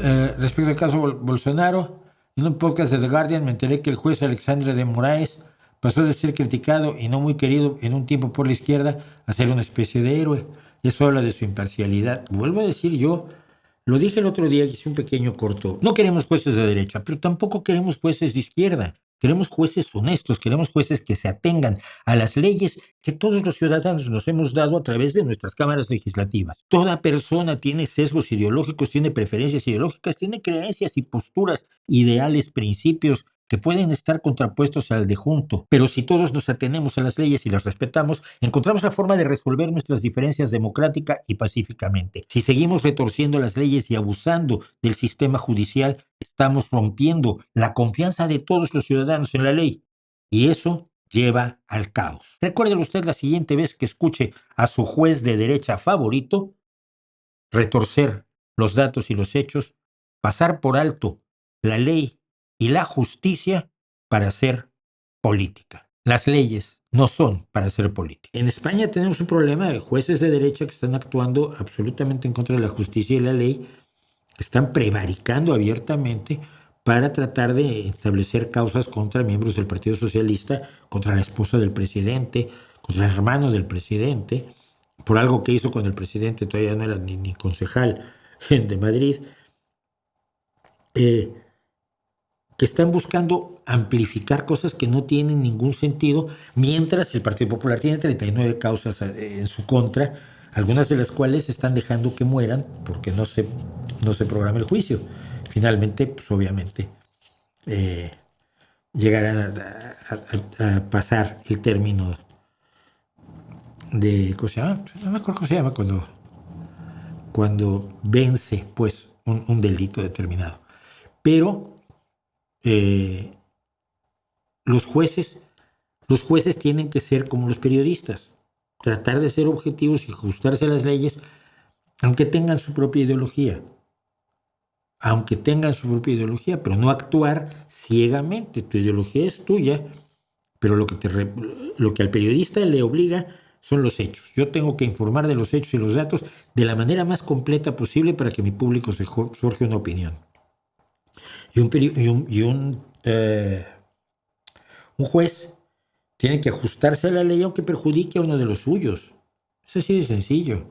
Respecto al caso Bolsonaro, en un podcast de The Guardian me enteré que el juez Alexandre de Moraes pasó de ser criticado y no muy querido en un tiempo por la izquierda a ser una especie de héroe. Eso habla de su imparcialidad. Vuelvo a decir yo, lo dije el otro día, hice un pequeño corto. No queremos jueces de derecha, pero tampoco queremos jueces de izquierda. Queremos jueces honestos, queremos jueces que se atengan a las leyes que todos los ciudadanos nos hemos dado a través de nuestras cámaras legislativas. Toda persona tiene sesgos ideológicos, tiene preferencias ideológicas, tiene creencias y posturas, ideales, principios que pueden estar contrapuestos al de junto. Pero si todos nos atenemos a las leyes y las respetamos, encontramos la forma de resolver nuestras diferencias democrática y pacíficamente. Si seguimos retorciendo las leyes y abusando del sistema judicial, estamos rompiendo la confianza de todos los ciudadanos en la ley. Y eso lleva al caos. Recuerde usted la siguiente vez que escuche a su juez de derecha favorito retorcer los datos y los hechos, pasar por alto la ley y la justicia para hacer política. Las leyes no son para hacer política. En España tenemos un problema de jueces de derecha que están actuando absolutamente en contra de la justicia y la ley, que están prevaricando abiertamente para tratar de establecer causas contra miembros del Partido Socialista, contra la esposa del presidente, contra el hermano del presidente, por algo que hizo cuando el presidente todavía no era ni concejal de Madrid, que están buscando amplificar cosas que no tienen ningún sentido, mientras el Partido Popular tiene 39 causas en su contra, algunas de las cuales están dejando que mueran porque no se programa el juicio. Finalmente, pues obviamente, llegarán a pasar el término de, ¿cómo se llama? No me acuerdo cómo se llama cuando vence pues un delito determinado. Pero los jueces tienen que ser como los periodistas, tratar de ser objetivos y ajustarse a las leyes, aunque tengan su propia ideología. Pero no actuar ciegamente. Tu ideología es tuya, pero lo que al periodista le obliga son los hechos. Yo tengo que informar de los hechos y los datos de la manera más completa posible para que mi público se forje una opinión. Y un juez tiene que ajustarse a la ley aunque perjudique a uno de los suyos. Es así de sencillo.